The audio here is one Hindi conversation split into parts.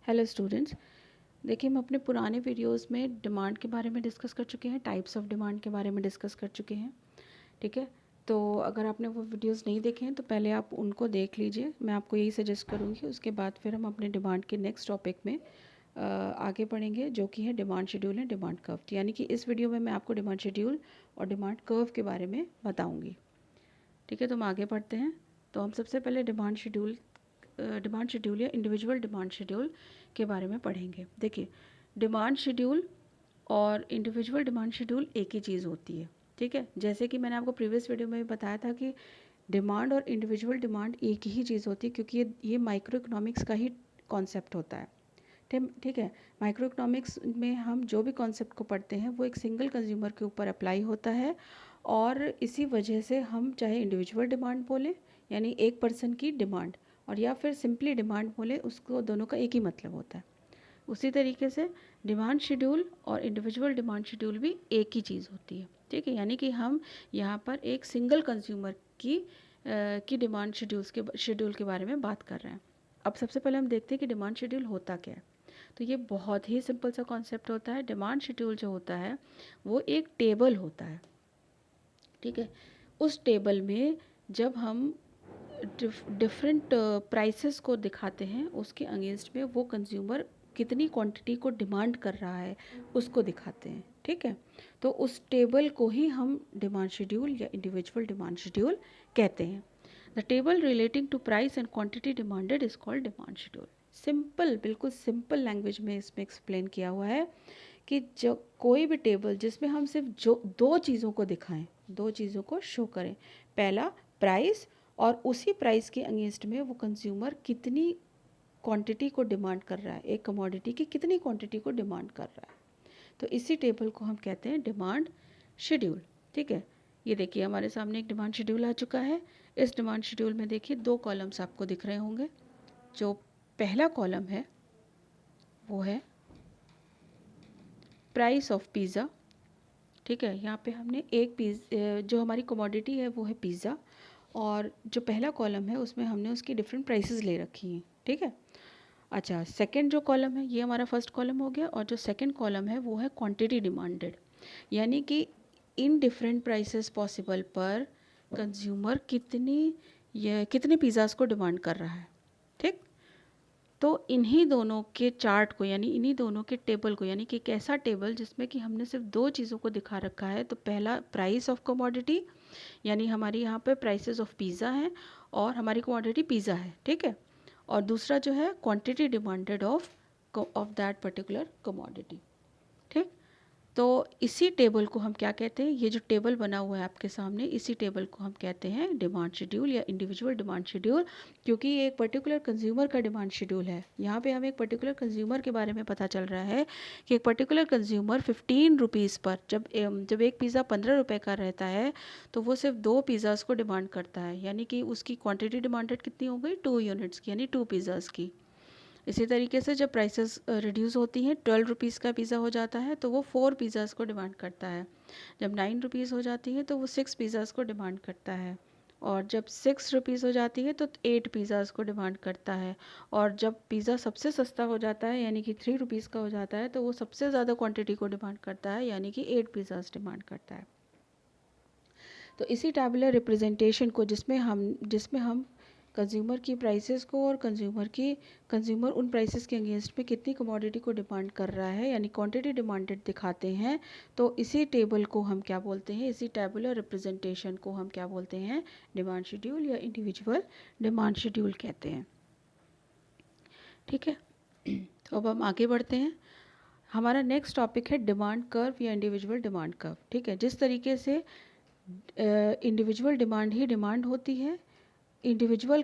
Hello students. देखिए, हम अपने पुराने वीडियोस में डिमांड के बारे में डिस्कस कर चुके हैं, टाइप्स ऑफ डिमांड के बारे में डिस्कस कर चुके हैं। ठीक है, तो अगर आपने वो वीडियोस नहीं देखे हैं तो पहले आप उनको देख लीजिए। मैं आपको यही सजेस्ट करूँगी। उसके बाद फिर हम अपने डिमांड के नेक्स्ट टॉपिक में आगे बढ़ेंगे, जो कि है demand schedule and demand curve. यानी कि इस वीडियो में मैं आपको डिमांड शेड्यूल और डिमांड कर्व के बारे में बताऊँगी। ठीक है, तो हम आगे बढ़ते हैं। तो हम सबसे पहले डिमांड शेड्यूल या इंडिविजुअल डिमांड शेड्यूल के बारे में पढ़ेंगे। देखिए, डिमांड शेड्यूल और इंडिविजुअल डिमांड शेड्यूल एक ही चीज़ होती है। ठीक है, जैसे कि मैंने आपको प्रीवियस वीडियो में भी बताया था कि डिमांड और इंडिविजुअल डिमांड एक ही चीज़ होती है, क्योंकि ये माइक्रो इकोनॉमिक्स का ही कॉन्सेप्ट होता है। ठीक है, माइक्रो इकोनॉमिक्स में हम जो भी कॉन्सेप्ट को पढ़ते हैं वो एक सिंगल कंज्यूमर के ऊपर अप्लाई होता है, और इसी वजह से हम चाहे इंडिविजुअल डिमांड बोलें यानी एक पर्सन की डिमांड, और या फिर सिंपली डिमांड बोले, उसको दोनों का एक ही मतलब होता है। उसी तरीके से डिमांड शेड्यूल और इंडिविजुअल डिमांड शेड्यूल भी एक ही चीज़ होती है। ठीक है, यानी कि हम यहाँ पर एक सिंगल कंज्यूमर की डिमांड शेड्यूल के बारे में बात कर रहे हैं। अब सबसे पहले हम देखते हैं कि डिमांड शेड्यूल होता क्या है। तो ये बहुत ही सिंपल सा कॉन्सेप्ट होता है। डिमांड शेड्यूल जो होता है वो एक टेबल होता है। ठीक है, उस टेबल में जब हम डिफरेंट प्राइसेस को दिखाते हैं, उसके अगेंस्ट में वो कंज्यूमर कितनी क्वांटिटी को डिमांड कर रहा है उसको दिखाते हैं। ठीक है, तो उस टेबल को ही हम डिमांड शेड्यूल या इंडिविजुअल डिमांड शेड्यूल कहते हैं। The table relating to price and quantity demanded is called demand schedule. Simple, बिल्कुल सिंपल लैंग्वेज में इसमें एक्सप्लेन किया हुआ है कि जो कोई भी टेबल जिसमें हम सिर्फ जो दो चीज़ों को दिखाएं, दो चीज़ों को शो करें, पहला प्राइस, और उसी प्राइस के अगेंस्ट में वो कंज्यूमर कितनी क्वांटिटी को डिमांड कर रहा है, एक कमोडिटी की कितनी क्वांटिटी को डिमांड कर रहा है, तो इसी टेबल को हम कहते हैं डिमांड शेड्यूल। ठीक है, ये देखिए हमारे सामने एक डिमांड शेड्यूल आ चुका है। इस डिमांड शेड्यूल में देखिए दो कॉलम्स आपको दिख रहे होंगे। जो पहला कॉलम है वो है प्राइस ऑफ पिज़्ज़ा। ठीक है, यहाँ पे हमने जो हमारी कमोडिटी है वो है पिज़्ज़ा, और जो पहला कॉलम है उसमें हमने उसकी डिफरेंट प्राइसेस ले रखी हैं। ठीक है, अच्छा, सेकंड जो कॉलम है ये हमारा फर्स्ट कॉलम हो गया, और जो सेकंड कॉलम है वो है क्वांटिटी डिमांडेड, यानी कि इन डिफरेंट प्राइसेस पॉसिबल पर कंज्यूमर कितने पिज़्ज़ास को डिमांड कर रहा है। ठीक, तो इन्हीं दोनों के चार्ट को, यानी इन्हीं दोनों के टेबल को, यानी कि एक ऐसा टेबल जिसमें कि हमने सिर्फ दो चीज़ों को दिखा रखा है। तो पहला प्राइस ऑफ कमोडिटी, यानी हमारी यहाँ पे प्राइसेस ऑफ पिज़्ज़ा है और हमारी क्वांटिटी पिज़्ज़ा है। ठीक है, और दूसरा जो है quantity demanded of that particular commodity. ठीक, तो इसी टेबल को हम क्या कहते हैं, ये जो टेबल बना हुआ है आपके सामने, इसी टेबल को हम कहते हैं डिमांड शेड्यूल या इंडिविजुअल डिमांड शेड्यूल, क्योंकि ये एक पर्टिकुलर कंज्यूमर का डिमांड शेड्यूल है। यहाँ पे हमें एक पर्टिकुलर कंज्यूमर के बारे में पता चल रहा है कि एक पर्टिकुलर कंज्यूमर 15 रुपीज़ पर, जब एक पिज़्ज़ा 15 रुपये का रहता है तो वो सिर्फ दो पिज़्ज़ास को डिमांड करता है, यानी कि उसकी क्वान्टिटी डिमांडेड कितनी हो गई, 2 यूनिट्स की, यानी 2 पिज़्ज़ास की। इसी तरीके से जब प्राइसेस रिड्यूस होती हैं, 12 रुपीज़ का पिज़्ज़ा हो जाता है तो वो 4 पिज़्ज़ास को डिमांड करता है। जब 9 रुपीज़ हो जाती है तो वो 6 पिज़्ज़ास को डिमांड करता है, और जब 6 रुपीज़ हो जाती है तो 8 पिज़्ज़ास को डिमांड करता है, और जब पिज़्ज़ा सबसे सस्ता हो जाता है यानी कि 3 रुपीज़ का हो जाता है तो वो सबसे ज़्यादा क्वांटिटी को डिमांड करता है, यानी कि 8 पिज़्ज़ास डिमांड करता है। तो इसी टैबुलर रिप्रेजेंटेशन को, जिसमें हम कंज्यूमर की प्राइसेस को और कंज्यूमर उन प्राइसेस के अगेंस्ट में कितनी कमोडिटी को डिमांड कर रहा है, यानी क्वांटिटी डिमांडेड दिखाते हैं, तो इसी टेबल को हम क्या बोलते हैं, इसी टैबुलर रिप्रेजेंटेशन को हम क्या बोलते हैं, डिमांड शेड्यूल या इंडिविजुअल डिमांड शेड्यूल कहते हैं। ठीक है, तो अब हम आगे बढ़ते हैं। हमारा नेक्स्ट टॉपिक है डिमांड कर्व या इंडिविजुअल डिमांड कर्व। ठीक है, जिस तरीके से इंडिविजुअल डिमांड ही डिमांड होती है, इंडिविजुअल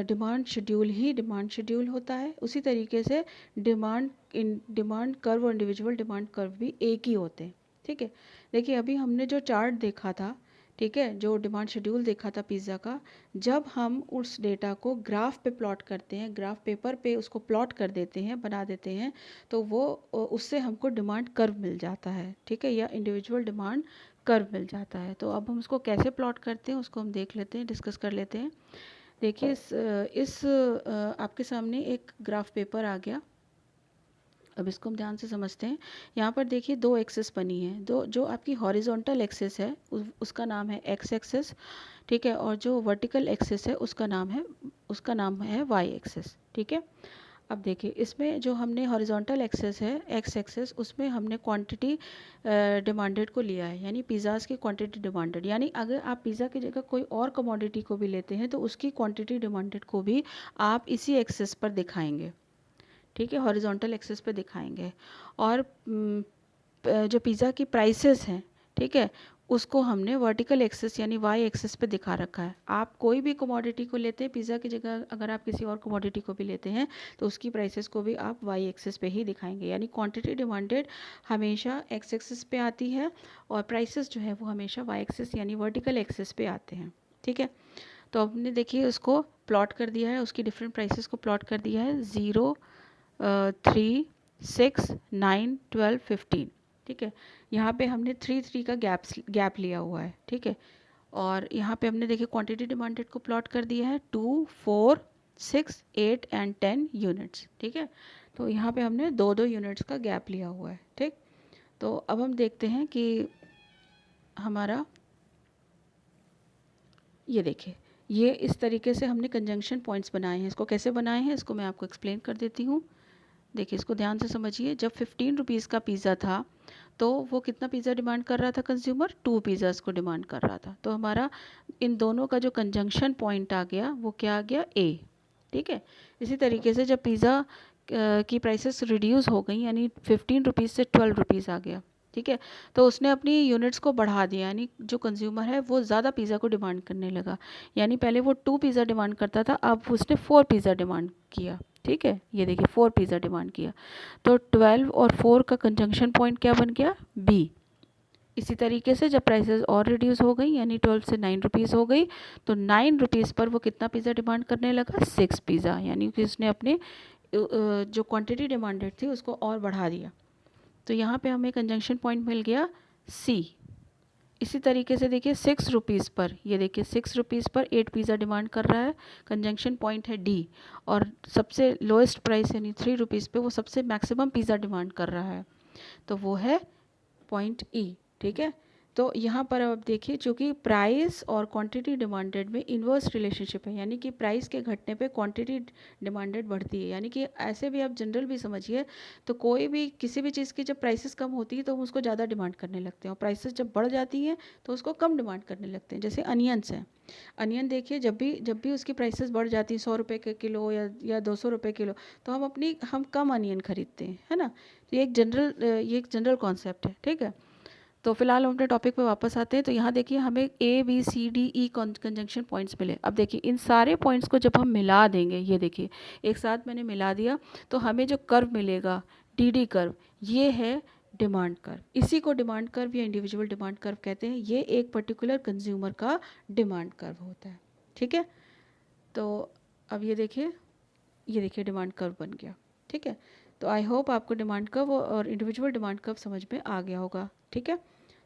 डिमांड शेड्यूल ही डिमांड शेड्यूल होता है, उसी तरीके से डिमांड कर्व और इंडिविजुअल डिमांड कर्व भी एक ही होते हैं। ठीक है, देखिए अभी हमने जो चार्ट देखा था, ठीक है, जो डिमांड शेड्यूल देखा था पिज़्ज़ा का, जब हम उस डेटा को ग्राफ पे प्लॉट करते हैं, ग्राफ पेपर पे उसको प्लॉट कर देते हैं, बना देते हैं, तो वो उससे हमको डिमांड कर्व मिल जाता है। ठीक है, या इंडिविजुअल डिमांड कर्व मिल जाता है। तो अब हम उसको कैसे प्लॉट करते हैं उसको हम देख लेते हैं, डिस्कस कर लेते हैं। देखिए आपके सामने एक ग्राफ पेपर आ गया। अब इसको हम ध्यान से समझते हैं। यहाँ पर देखिए दो एक्सेस बनी है, दो जो आपकी हॉरिजॉन्टल एक्सेस है उसका नाम है एक्स एक्सेस, ठीक है, और जो वर्टिकल एक्सेस है उसका नाम है वाई एक्सेस, ठीक है। अब देखिए इसमें जो हमने हॉरिजॉन्टल एक्सेस है एक्स एक्सेस, उसमें हमने क्वांटिटी डिमांडेड को लिया है, यानी पिज़्ज़ाज़ की क्वांटिटी डिमांडेड, यानी अगर आप पिज़्ज़ा की जगह कोई और कमोडिटी को भी लेते हैं तो उसकी क्वांटिटी डिमांडेड को भी आप इसी एक्सेस पर दिखाएंगे, ठीक है, हॉरिजॉन्टल एक्सेस पे दिखाएंगे। और जो पिज़्ज़ा की प्राइसेस हैं, ठीक है, उसको हमने वर्टिकल एक्सेस यानी वाई एक्सेस पे दिखा रखा है। आप कोई भी कमोडिटी को लेते हैं पिज़्ज़ा की जगह, अगर आप किसी और कमोडिटी को भी लेते हैं तो उसकी प्राइसेस को भी आप वाई एक्सेस पे ही दिखाएंगे, यानी क्वांटिटी डिमांडेड हमेशा एक्स एक्सेस पे आती है और प्राइसेस जो है वो हमेशा वाई एक्सेस यानी वर्टिकल एक्सेस पे आते हैं, ठीक है। तो हमने देखिए उसको प्लॉट कर दिया है, उसकी डिफरेंट प्राइसेस को प्लॉट कर दिया है, 0, 3, 6, 9, 12, 15, ठीक है। यहाँ पे हमने 3 का गैप लिया हुआ है, ठीक है। और यहाँ पे हमने देखिए क्वांटिटी डिमांडेड को प्लॉट कर दिया है 2, 4, 6, 8 एंड 10 यूनिट्स, ठीक है। तो यहाँ पे हमने 2-2 यूनिट्स का गैप लिया हुआ है, ठीक। तो अब हम देखते हैं कि हमारा ये देखिए, ये इस तरीके से हमने कंजंक्शन पॉइंट्स बनाए हैं। इसको कैसे बनाए हैं इसको मैं आपको एक्सप्लेन कर देती हूँ। देखिए इसको ध्यान से समझिए। जब 15 रुपीज़ का पिज़्ज़ा था तो वो कितना पिज़्ज़ा डिमांड कर रहा था कंज्यूमर, 2 पिज़्ज़ाज़ को डिमांड कर रहा था। तो हमारा इन दोनों का जो कंजंक्शन पॉइंट आ गया वो क्या आ गया, ए, ठीक है। इसी तरीके से जब पिज़्ज़ा की प्राइसेस रिड्यूस हो गई यानी 15 रुपीज़ से 12 रुपीज़ आ गया, ठीक है, तो उसने अपनी यूनिट्स को बढ़ा दिया, यानी जो कंज्यूमर है वो ज़्यादा पिज़्ज़ा को डिमांड करने लगा। यानी पहले वो 2 पिज़्ज़ा डिमांड करता था, अब उसने 4 पिज़्ज़ा डिमांड किया, ठीक है। ये देखिए 4 पिज़्ज़ा डिमांड किया, तो 12 और 4 का कंजंक्शन पॉइंट क्या बन गया, बी। इसी तरीके से जब प्राइसेस और रिड्यूस हो गई यानी 12 से 9 रुपीज़ हो गई, तो 9 रुपीज़ पर वो कितना पिज़्ज़ा डिमांड करने लगा, 6 पिज़्ज़ा, यानी कि उसने अपने जो क्वांटिटी डिमांडेड थी उसको और बढ़ा दिया। तो यहाँ पे हमें कंजंक्शन पॉइंट मिल गया सी। इसी तरीके से देखिए 6 रुपीज़ पर, ये देखिए 6 रुपीज़ पर 8 पिज़्ज़ा डिमांड कर रहा है, कंजंक्शन पॉइंट है डी। और सबसे लोएस्ट प्राइस यानी 3 रुपीज़ पे वो सबसे मैक्सिमम पिज़्ज़ा डिमांड कर रहा है, तो वो है पॉइंट ई, ठीक है। तो यहाँ पर अब देखिए चूँकि प्राइस और क्वांटिटी डिमांडेड में इन्वर्स रिलेशनशिप है, यानी कि प्राइस के घटने पे क्वांटिटी डिमांडेड बढ़ती है, यानी कि ऐसे भी आप जनरल भी समझिए तो कोई भी किसी भी चीज़ की जब प्राइसेस कम होती है तो हम उसको ज़्यादा डिमांड करने लगते हैं, और प्राइसेस जब बढ़ जाती हैं तो उसको कम डिमांड करने लगते हैं। जैसे अनियंस हैं, अनियन देखिए जब भी उसकी प्राइसेस बढ़ जाती हैं 100 रुपये के किलो या 200 रुपये किलो, तो हम कम अनियन खरीदते हैं, है ना। ये एक जनरल कॉन्सेप्ट है, ठीक है। तो फिलहाल हम अपने टॉपिक पे वापस आते हैं। तो यहाँ देखिए हमें A B C D E conjunction points मिले। अब देखिए इन सारे पॉइंट्स को जब हम मिला देंगे, ये देखिए एक साथ मैंने मिला दिया, तो हमें जो कर्व मिलेगा डी डी कर्व, ये है डिमांड कर्व। इसी को डिमांड कर्व या इंडिविजुअल डिमांड कर्व कहते हैं। ये एक पर्टिकुलर कंज्यूमर का डिमांड कर्व होता है, ठीक है। तो अब ये देखिए डिमांड कर्व बन गया, ठीक है। तो आई होप आपको डिमांड कर्व और इंडिविजुअल डिमांड कर्व समझ में आ गया होगा, ठीक है।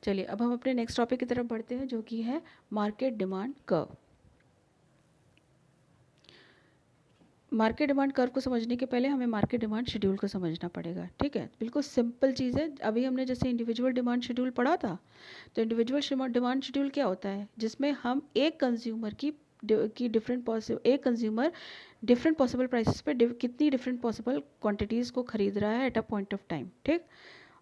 चलिए अब हम अपने नेक्स्ट टॉपिक की तरफ बढ़ते हैं, जो कि है market demand curve. Market demand curve को समझने के पहले हमें मार्केट डिमांड शेड्यूल को समझना पड़ेगा, ठीक है। बिल्कुल सिंपल चीज़ है। अभी हमने जैसे इंडिविजुअल डिमांड शेड्यूल पढ़ा था, तो इंडिविजुअल डिमांड शेड्यूल क्या होता है, जिसमें हम एक कंज्यूमर की एक कंज्यूमर डिफरेंट पॉसिबल प्राइसेस पे कितनी डिफरेंट पॉसिबल क्वांटिटीज़ को खरीद रहा है at a point of time, ठीक।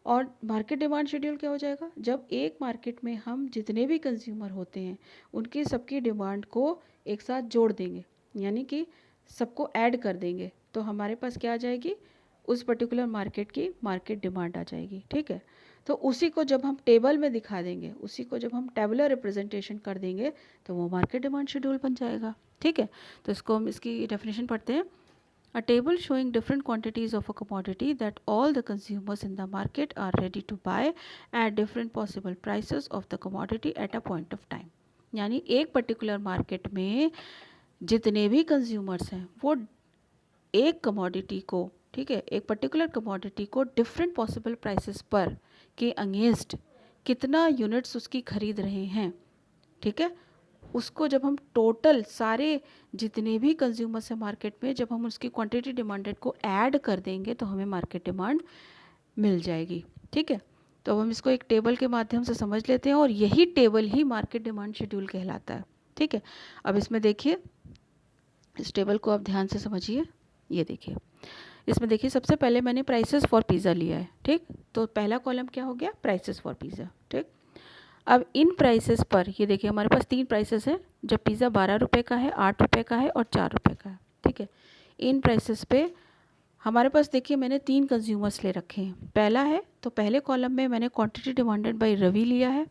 और मार्केट डिमांड शेड्यूल क्या हो जाएगा, जब एक मार्केट में हम जितने भी कंज्यूमर होते हैं उनकी सबकी डिमांड को एक साथ जोड़ देंगे, यानी कि सबको ऐड कर देंगे, तो हमारे पास क्या आ जाएगी, उस पर्टिकुलर मार्केट की मार्केट डिमांड आ जाएगी, ठीक है। तो उसी को जब हम टेबल में दिखा देंगे, उसी को जब हम टेबुलर रिप्रेजेंटेशन कर देंगे, तो वो मार्केट डिमांड शेड्यूल बन जाएगा, ठीक है। तो इसको हम इसकी डेफिनेशन पढ़ते हैं। A table showing different quantities of a commodity that all the consumers in the market are ready to buy at different possible prices of the commodity at a point of time। यानी एक पर्टिकुलर मार्केट में जितने भी कंज्यूमर्स हैं वो एक कमोडिटी को, ठीक है, एक पर्टिकुलर कमोडिटी को डिफरेंट पॉसिबल प्राइसेस पर के अगेंस्ट कितना यूनिट्स उसकी खरीद रहे हैं, ठीक है, उसको जब हम टोटल सारे जितने भी कंज्यूमर्स हैं मार्केट में, जब हम उसकी क्वांटिटी डिमांडेड को ऐड कर देंगे तो हमें मार्केट डिमांड मिल जाएगी। ठीक है, तो अब हम इसको एक टेबल के माध्यम से समझ लेते हैं और यही टेबल ही मार्केट डिमांड शेड्यूल कहलाता है। ठीक है, अब इसमें देखिए, इस टेबल को आप ध्यान से समझिए। ये देखिए, इसमें देखिए सबसे पहले मैंने प्राइसेस फॉर पिज़्ज़ा लिया है। ठीक, तो पहला कॉलम क्या हो गया, प्राइसेस फॉर पिज़्ज़ा। ठीक, अब इन प्राइसेस पर ये देखिए हमारे पास 3 प्राइसेस हैं, जब पिज़्ज़ा 12 रुपये का है, 8 रुपये का है और 4 रुपये का है। ठीक है, इन प्राइसेस पे हमारे पास देखिए मैंने 3 कंज्यूमर्स ले रखे हैं। पहला है, तो पहले कॉलम में मैंने क्वांटिटी डिमांडेड बाय रवि लिया है,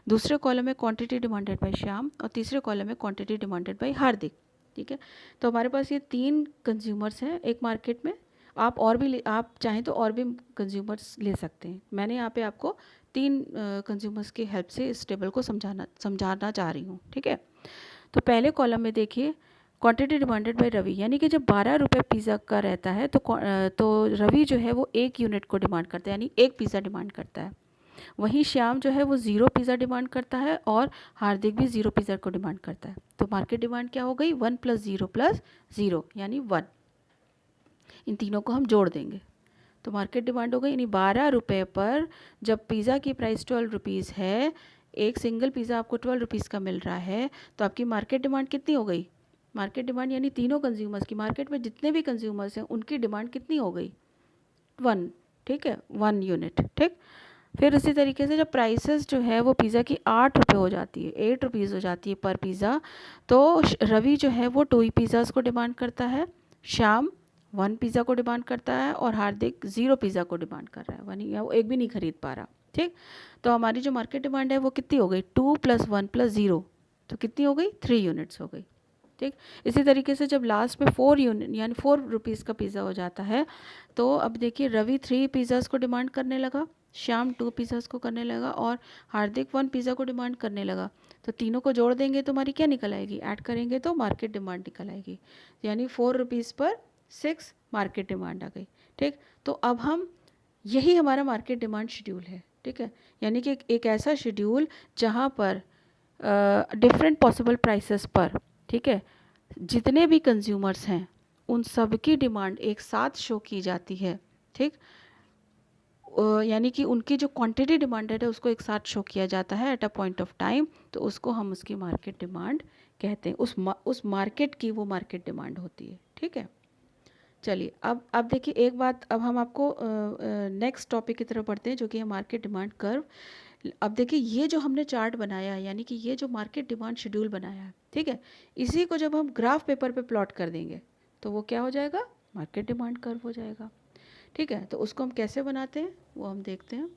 दूसरे कॉलम में क्वांटिटी डिमांडेड बाय श्याम और तीसरे कॉलम में क्वांटिटी डिमांडेड बाय हार्दिक। ठीक है, तो हमारे पास ये 3 कंज्यूमर्स हैं एक मार्केट में। आप और भी आप चाहें तो और भी कंज्यूमर्स ले सकते हैं। मैंने यहाँ पे आपको 3 कंज्यूमर्स की हेल्प से इस टेबल को समझाना चाह रही हूँ। ठीक है, तो पहले कॉलम में देखिए क्वांटिटी डिमांडेड बाय रवि, यानी कि जब 12 रुपये पिज़्ज़ा का रहता है तो रवि जो है वो 1 यूनिट को डिमांड करता है, यानी 1 पिज़्ज़ा डिमांड करता है। वहीं श्याम जो है वो 0 पिज़्ज़ा डिमांड करता है और हार्दिक भी 0 पिज़्ज़ा को डिमांड करता है। तो मार्केट डिमांड क्या हो गई, 1 + 0 यानी 1। इन तीनों को हम जोड़ देंगे तो मार्केट डिमांड हो गई, यानी 12 रुपये पर जब पिज़्ज़ा की प्राइस 12 रुपीज़ है, एक सिंगल पिज़्ज़ा आपको 12 रुपीज़ का मिल रहा है, तो आपकी मार्केट डिमांड कितनी हो गई, मार्केट डिमांड यानी तीनों कंज्यूमर्स की, मार्केट में जितने भी कंज्यूमर्स हैं उनकी डिमांड कितनी हो गई, 1। ठीक है, 1 यूनिट। ठीक, फिर उसी तरीके से जब प्राइसेस जो है वो पिज़्ज़ा की 8 रुपये हो जाती है, 8 रुपीज़ हो जाती है पर पिज़्ज़ा, तो रवि जो है वो 2 पिज़्ज़ाज़ को डिमांड करता है, श्याम 1 पिज़्ज़ा को डिमांड करता है और हार्दिक 0 पिज़्ज़ा को डिमांड कर रहा है, वन या वो एक भी नहीं खरीद पा रहा। ठीक, तो हमारी जो मार्केट डिमांड है वो कितनी हो गई, 2 + 1 + 0, तो कितनी हो गई, 3 यूनिट्स हो गई। ठीक, इसी तरीके से जब लास्ट में 4 यूनिट यानी 4 रुपीज़ का पिज़्ज़ा हो जाता है, तो अब देखिए रवि 3 पिज़्ज़ाज़ को डिमांड करने लगा, श्याम 2 पिज़्ज़ाज़ को करने लगा और हार्दिक 1 पिज़्ज़ा को डिमांड करने लगा। तो तीनों को जोड़ देंगे तो हमारी क्या निकल आएगी, ऐड करेंगे तो मार्केट डिमांड निकल आएगी, यानी 4 रुपीज़ पर 6 मार्केट डिमांड आ गई। ठीक, तो अब हम यही हमारा मार्केट डिमांड शेड्यूल है। ठीक है, यानी कि एक ऐसा शेड्यूल जहाँ पर डिफरेंट पॉसिबल प्राइसेस पर, ठीक है, जितने भी कंज्यूमर्स हैं उन सब की डिमांड एक साथ शो की जाती है। ठीक, यानी कि उनकी जो क्वांटिटी डिमांडेड है उसको एक साथ शो किया जाता है at a point of time, तो उसको हम उसकी मार्केट डिमांड कहते हैं। उस मार्केट की वो मार्केट डिमांड होती है। ठीक है, चलिए अब देखिए एक बात, अब हम आपको नेक्स्ट टॉपिक की तरफ बढ़ते हैं जो कि है मार्केट डिमांड कर्व। अब देखिए ये जो हमने चार्ट बनाया है, यानी कि ये जो मार्केट डिमांड शेड्यूल बनाया है, ठीक है, इसी को जब हम ग्राफ पेपर पे प्लॉट कर देंगे तो वो क्या हो जाएगा, मार्केट डिमांड कर्व हो जाएगा। ठीक है, तो उसको हम कैसे बनाते हैं वो हम देखते हैं,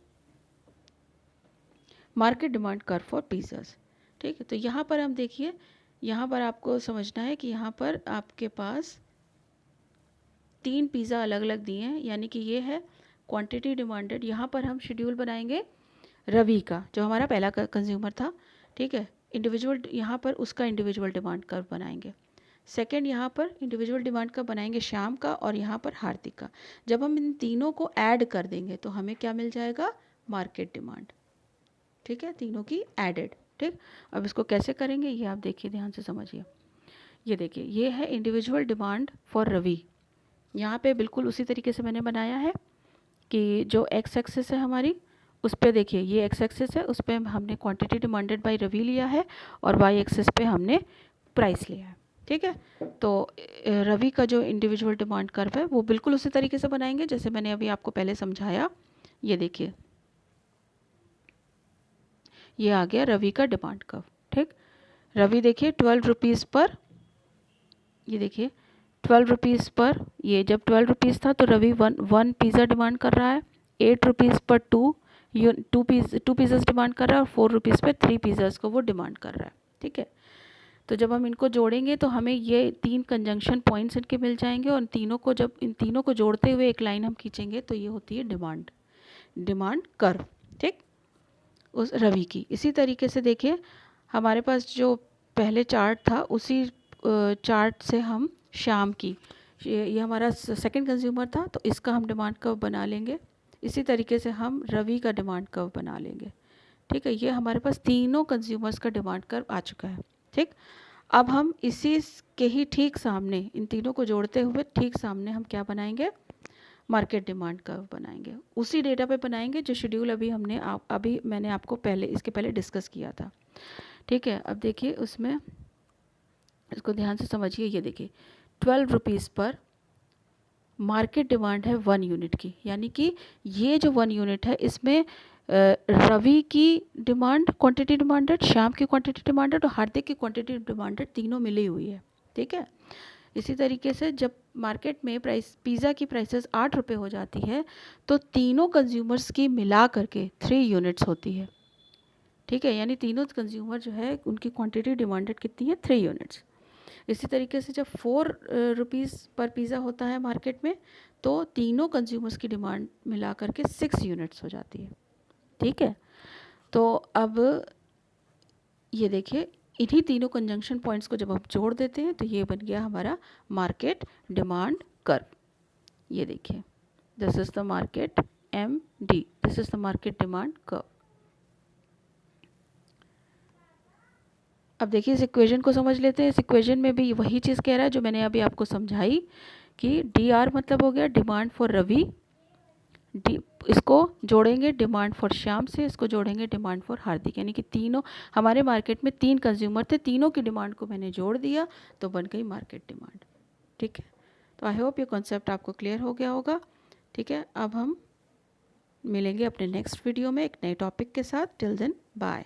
market demand curve for pizzas. ठीक है, तो यहाँ पर हम देखिए, यहाँ पर आपको समझना है कि यहाँ पर आपके पास 3 पिज़्ज़ा अलग अलग दिए हैं, यानी कि ये है क्वांटिटी डिमांडेड। यहाँ पर हम शेड्यूल बनाएंगे रवि का, जो हमारा पहला कंज्यूमर था। ठीक है, इंडिविजुअल यहाँ पर उसका इंडिविजुअल डिमांड कर्व बनाएंगे। सेकंड यहाँ पर इंडिविजुअल डिमांड का बनाएंगे श्याम का, और यहाँ पर हार्दिक का। जब हम इन तीनों को ऐड कर देंगे तो हमें क्या मिल जाएगा, मार्केट डिमांड। ठीक है, तीनों की एडेड। ठीक, अब इसको कैसे करेंगे ये आप देखिए, ध्यान से समझिए। ये देखिए, ये है इंडिविजुअल डिमांड फॉर रवि। यहाँ पे बिल्कुल उसी तरीके से मैंने बनाया है कि जो एक्स एक्सिस है हमारी, उस पर देखिए ये एक्स एक्सिस है, उस पर हमने क्वांटिटी डिमांडेड बाय रवि लिया है और वाई एक्सिस पे हमने प्राइस लिया है। ठीक है, तो रवि का जो इंडिविजुअल डिमांड कर्व है वो बिल्कुल उसी तरीके से बनाएंगे जैसे मैंने अभी आपको पहले समझाया। ये देखिए, ये आ गया रवि का डिमांड कर्व। ठीक, रवि देखिए 12 रुपीज़ पर, ये देखिए 12 रुपीज़ पर, ये जब 12 रुपीज़ था तो रवि वन पिज़्ज़ा डिमांड कर रहा है, 8 रुपीज़ पर टू पिज़्ज़ास डिमांड कर रहा है और 4 रुपीज़ पर 3 पिज़्ज़ास को वो डिमांड कर रहा है। ठीक है, तो जब हम इनको जोड़ेंगे तो हमें ये 3 कंजंक्शन पॉइंट्स इनके मिल जाएंगे, और तीनों को जब इन तीनों को जोड़ते हुए एक लाइन हम खींचेंगे तो ये होती है डिमांड कर्व। ठीक, उस रवि की। इसी तरीके से देखिए हमारे पास जो पहले चार्ट था उसी चार्ट से हम श्याम की, ये हमारा सेकंड कंज्यूमर था तो इसका हम डिमांड कर्व बना लेंगे। इसी तरीके से हम रवि का डिमांड कर्व बना लेंगे। ठीक है, ये हमारे पास तीनों कंज्यूमर्स का डिमांड कर्व आ चुका है। ठीक। अब हम इसी के ही ठीक सामने, इन तीनों को जोड़ते हुए ठीक सामने हम क्या बनाएंगे, मार्केट डिमांड कर्व बनाएंगे। उसी डेटा पे बनाएंगे जो शेड्यूल अभी मैंने आपको इसके पहले डिस्कस किया था। ठीक है, अब देखिए उसमें, इसको ध्यान से समझिए। ये देखिए 12 रुपीज़ पर मार्केट डिमांड है 1 यूनिट की, यानी कि ये जो 1 यूनिट है इसमें रवि की डिमांड, क्वांटिटी डिमांडेड, श्याम की क्वांटिटी डिमांडेड और हार्दिक की क्वांटिटी डिमांडेड तीनों मिली हुई है। ठीक है, इसी तरीके से जब मार्केट में पिज़्ज़ा की प्राइसेस 8 रुपये हो जाती है तो तीनों कंज्यूमर्स की मिला करके 3 यूनिट्स होती है। ठीक है, यानी तीनों कंज्यूमर जो है उनकी क्वांटिटी डिमांडेड कितनी है, 3 यूनिट्स। इसी तरीके से जब 4 रुपीज़ पर पिज़्ज़ा होता है मार्केट में तो तीनों कंज्यूमर्स की डिमांड मिला करके 6 यूनिट्स हो जाती है। ठीक है, तो अब ये देखिए इन्हीं तीनों कंजंक्शन पॉइंट्स को जब हम जोड़ देते हैं तो ये बन गया हमारा मार्केट डिमांड कर्व। ये देखिए this is the market MD, this is the market demand curve. अब देखिए इस इक्वेशन को समझ लेते हैं। इस इक्वेशन में भी वही चीज़ कह रहा है जो मैंने अभी आपको समझाई कि DR मतलब हो गया डिमांड फॉर रवि, इसको जोड़ेंगे डिमांड फॉर श्याम से, इसको जोड़ेंगे डिमांड फॉर हार्दिक, यानी कि तीनों हमारे मार्केट में 3 कंज्यूमर थे, तीनों की डिमांड को मैंने जोड़ दिया तो बन गई मार्केट डिमांड। ठीक है, तो आई होप ये कॉन्सेप्ट आपको क्लियर हो गया होगा। ठीक है, अब हम मिलेंगे अपने नेक्स्ट वीडियो में एक नए टॉपिक के साथ। Till then bye.